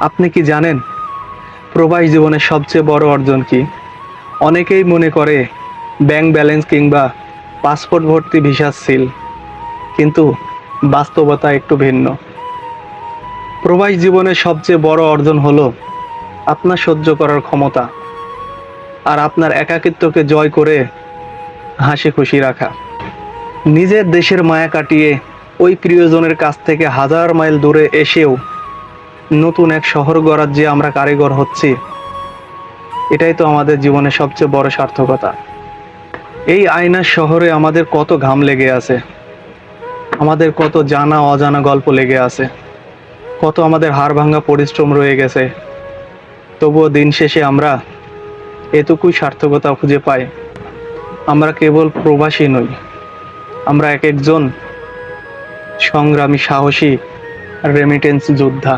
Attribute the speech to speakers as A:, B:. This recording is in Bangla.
A: আপনি কি জানেন প্রবাস জীবনের সবচেয়ে বড় অর্জন কি? অনেকেই মনে করে ব্যাংক ব্যালেন্স কিংবা পাসপোর্ট ভর্তি ভিসার সিল, কিন্তু বাস্তবতা একটু ভিন্ন। প্রবাস জীবনের সবচেয়ে বড় অর্জন হলো আপনার সহ্য করার ক্ষমতা আর আপনার একাকিত্বকে জয় করে হাসি খুশি রাখা। নিজের দেশের মায়া কাটিয়ে ওই প্রিয়জনের কাছ থেকে হাজার মাইল দূরে এসেও নতুন এক শহর গড়ার যে আমরা কারিগর হচ্ছি, এটাই তো আমাদের জীবনের সবচেয়ে বড় সার্থকতা। এই আয়নার শহরে আমাদের কত ঘাম লেগে আছে, আমাদের কত জানা অজানা গল্প লেগে আছে, কত আমাদের হাড় ভাঙা পরিশ্রম রয়ে গেছে। তবুও দিন শেষে আমরা এটুকুই সার্থকতা খুঁজে পাই। আমরা কেবল প্রবাসী নই, আমরা এক একজন সংগ্রামী, সাহসী রেমিটেন্স যোদ্ধা।